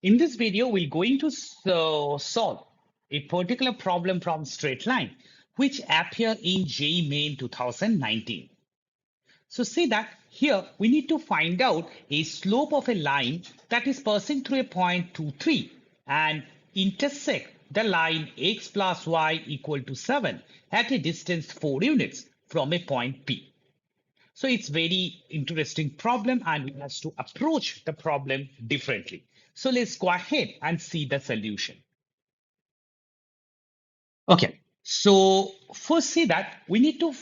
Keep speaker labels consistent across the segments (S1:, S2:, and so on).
S1: In this video, we're going to solve a particular problem from straight line, which appeared in JEE Main 2019. So see that here we need to find out a slope of a line that is passing through a point 2, 3 and intersect the line x plus y equal to 7 at a distance 4 units from a point P. So it's very interesting problem and we have to approach the problem differently. So let's go ahead and see the solution. Okay, so first see that we need to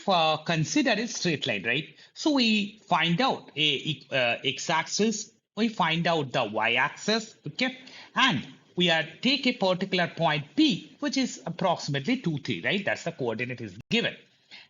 S1: consider a straight line, right? So we find out a x-axis, we find out the y-axis, okay? And we are take a particular point P, which is approximately 2, 3, right? That's the coordinate is given.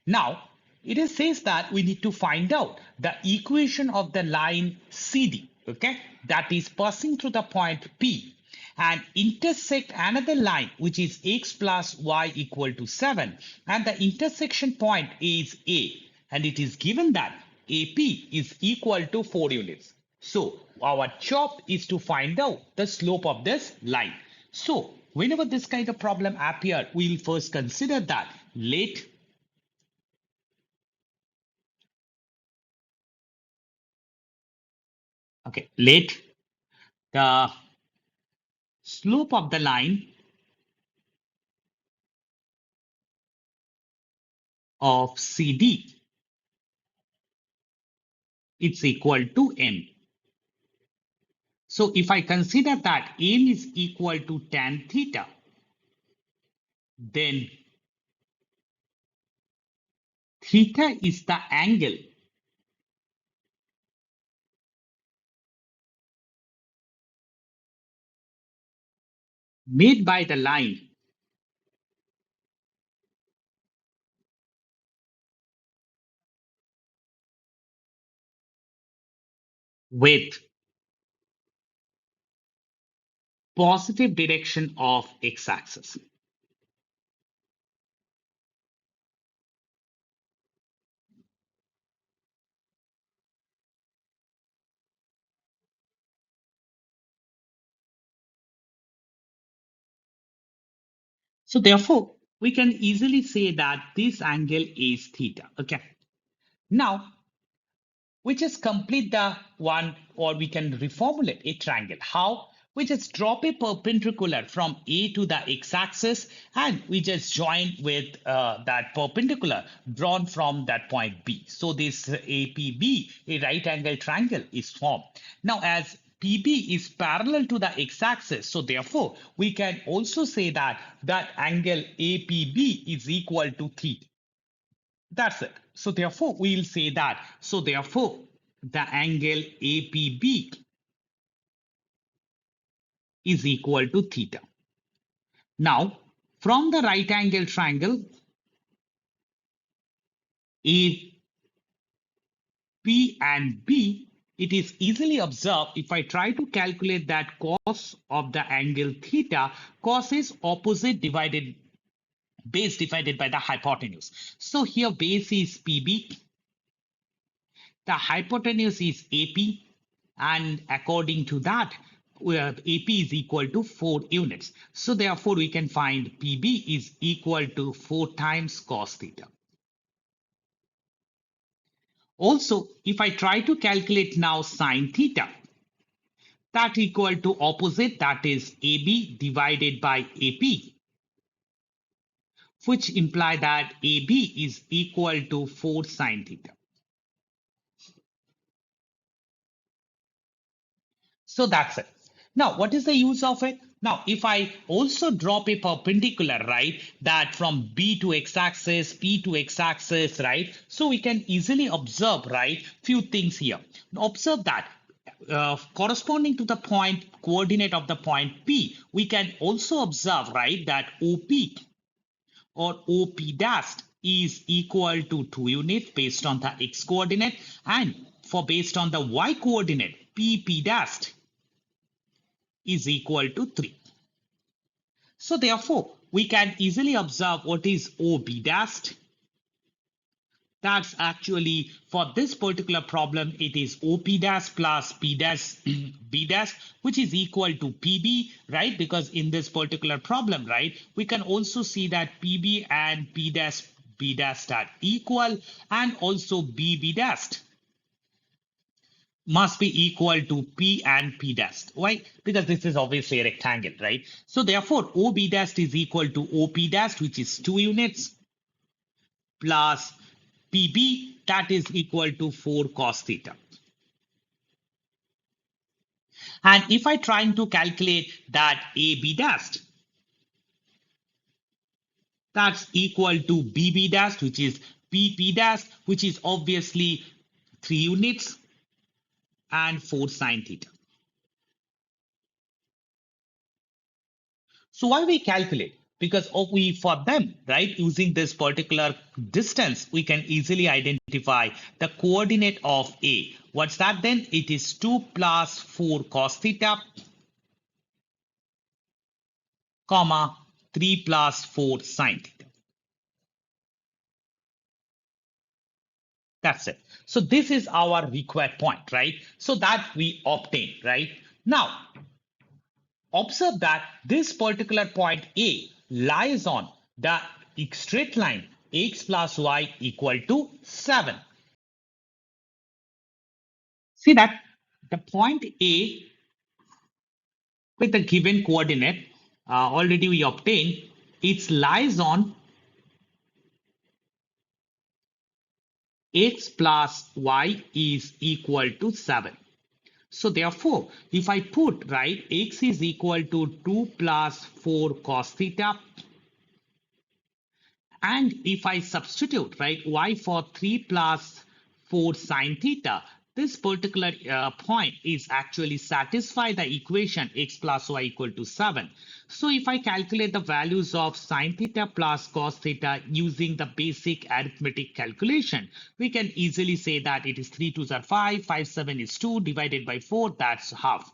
S1: Now, it says that we need to find out the equation of the line CD, okay? That is passing through the point P and intersect another line which is x plus y equal to 7 and the intersection point is A and it is given that AP is equal to 4 units. So our job is to find out the slope of this line. So whenever this kind of problem appear, we'll first consider that let the slope of the line of CD it's equal to m. So if I consider that m is equal to tan theta, then theta is the angle made by the line with positive direction of x-axis. So therefore, we can easily say that this angle is theta. Okay. Now, we just complete the one or we can reformulate a triangle. How? We just drop a perpendicular from A to the x-axis and we just join with that perpendicular drawn from that point B. So this APB, a right angle triangle is formed. Now as PB is parallel to the x-axis, so therefore we can also say that that angle APB is equal to theta. That's it. So therefore, we'll say that. So therefore, the angle APB is equal to theta. Now, from the right angle triangle, AP and B, it is easily observed if I try to calculate that cos of the angle theta, cos is opposite divided base divided by the hypotenuse. So here base is PB, the hypotenuse is AP, and according to that, AP is equal to 4 units. So therefore, we can find PB is equal to 4 times cos theta. Also, if I try to calculate now sine theta, that equal to opposite, that is AB divided by AP, which imply that AB is equal to 4 sine theta. So that's it. Now, what is the use of it? Now, if I also drop a perpendicular, right, that from B to x-axis, P to x-axis, right, so we can easily observe, right, few things here. Observe that corresponding to the point coordinate of the point P, we can also observe, right, that OP or OP dash is equal to 2 units based on the x coordinate and for based on the y coordinate, PP dash is equal to 3. So therefore, we can easily observe what is OB dash. That's actually for this particular problem, it is OP dash plus P dash B dash, which is equal to PB, right? Because in this particular problem, right, we can also see that PB and P dash B dash are equal, and also BB dash must be equal to P and P dash. Why? Because this is obviously a rectangle, right? So therefore, OB dash is equal to OP dash, which is 2 units, plus PB, that is equal to 4 cos theta. And if I trying to calculate that AB dash, that's equal to BB dash, which is PP dash, which is obviously 3 units and 4 sine theta. So why we calculate? Because we for them, right, using this particular distance, we can easily identify the coordinate of A. What's that then? It is 2 plus 4 cos theta, comma 3 plus 4 sine theta. That's it. So this is our required point, right? So that we obtain, right? Now, observe that this particular point A lies on the straight line x plus y equal to 7. See that the point A with the given coordinate already we obtained, it lies on x plus y is equal to 7. So therefore, if I put, right, x is equal to 2 plus 4 cos theta, and if I substitute, right, y for 3 plus 4 sine theta, this particular point is actually satisfy the equation x plus y equal to 7. So if I calculate the values of sine theta plus cos theta using the basic arithmetic calculation, we can easily say that it is 3 2s are 5, 5 7 is 2, divided by 4, that's half.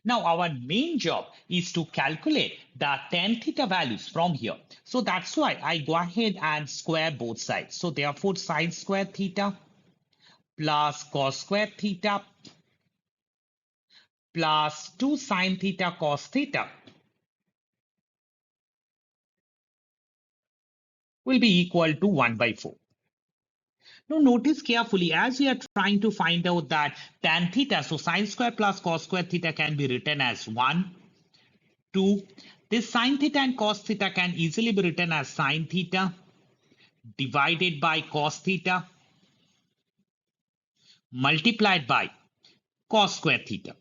S1: Now our main job is to calculate the tan theta values from here. So that's why I go ahead and square both sides. So therefore sine square theta plus cos square theta plus 2 sine theta cos theta will be equal to 1 by 4. Now notice carefully as we are trying to find out that tan theta, so sine square plus cos square theta can be written as 1, 2. This sine theta and cos theta can easily be written as sine theta divided by cos theta multiplied by cos square theta,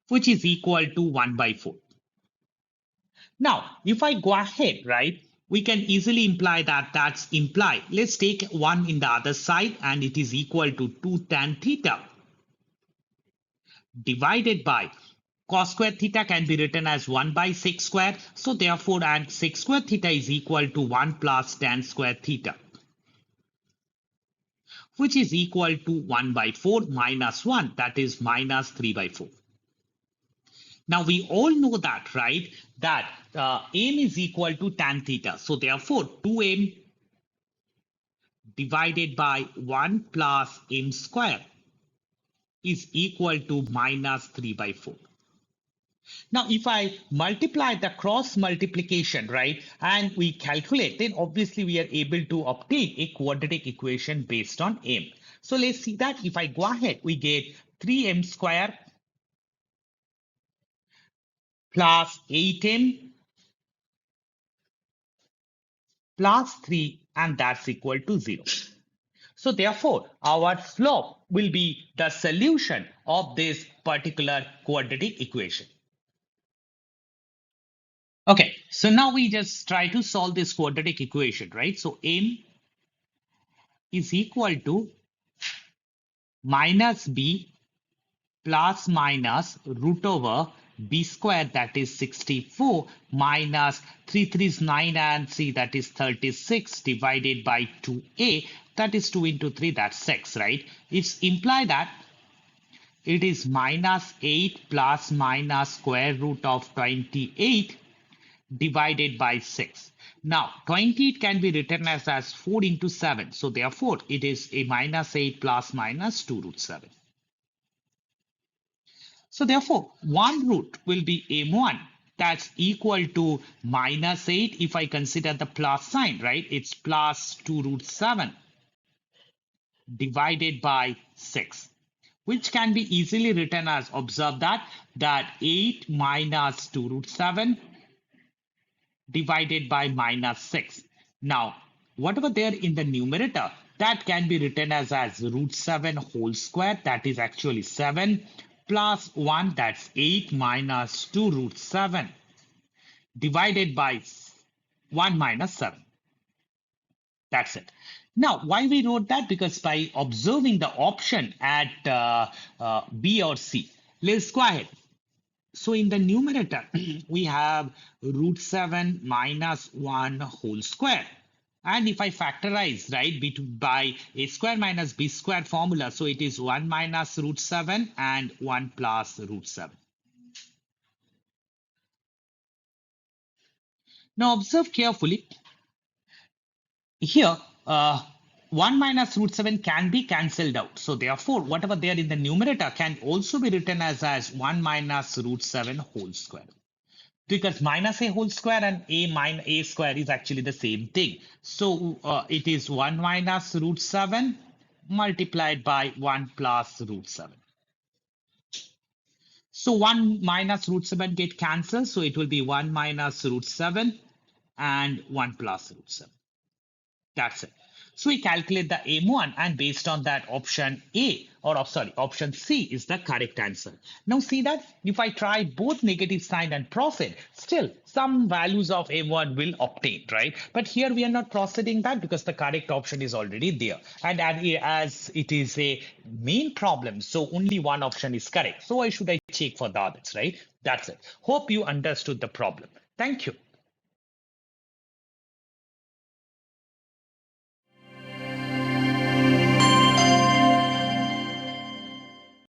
S1: which is equal to 1 by 4. Now, if I go ahead, right, we can easily imply that that's implied. Let's take 1 in the other side, and it is equal to 2 tan theta divided by cos square theta can be written as 1 by 6 square. So therefore, and 6 square theta is equal to 1 plus tan square theta, which is equal to 1 by 4 minus 1, that is minus 3 by 4. Now we all know that, right, that m is equal to tan theta. So therefore 2m divided by 1 plus m square is equal to minus 3 by 4. Now, if I multiply the cross multiplication, right, and we calculate, then obviously we are able to obtain a quadratic equation based on m. So let's see that if I go ahead, we get 3m square plus 8m plus 3, and that's equal to 0. So therefore, our slope will be the solution of this particular quadratic equation. Okay, so now we just try to solve this quadratic equation, right? So m is equal to minus b plus minus root over b squared, that is 64, minus 3 3 is 9 and c, that is 36, divided by 2a, that is 2 into 3, that's 6, right? It's imply that it is minus 8 plus minus square root of 28 divided by 6. Now, 28 can be written as 4 into 7. So therefore, it is a minus 8 plus minus 2 root 7. So therefore, one root will be m1. That's equal to minus 8 if I consider the plus sign, right? It's plus 2 root 7 divided by 6, which can be easily written as, observe that 8 minus 2 root 7 divided by minus 6. Now, whatever there in the numerator, that can be written as root 7 whole square, that is actually 7, plus 1, that's 8 minus 2 root 7, divided by 1 minus 7. That's it. Now, why we wrote that? Because by observing the option at B or C, let's go ahead. So in the numerator, we have root 7 minus 1 whole square. And if I factorize, right, by a square minus b square formula, so it is 1 minus root 7 and 1 plus root 7. Now observe carefully. Here, 1 minus root 7 can be cancelled out. So therefore, whatever there in the numerator can also be written as 1 minus root 7 whole square. Because minus a whole square and a minus a square is actually the same thing. So it is 1 minus root 7 multiplied by 1 plus root 7. So 1 minus root 7 get cancelled. So it will be 1 minus root 7 and 1 plus root 7. That's it. So we calculate the M1 and based on that option A or sorry, option C is the correct answer. Now see that if I try both negative sign and proceed, still some values of M1 will obtain, right? But here we are not proceeding that because the correct option is already there. And as it is a main problem, so only one option is correct. So why should I check for the others, right? That's it. Hope you understood the problem. Thank you.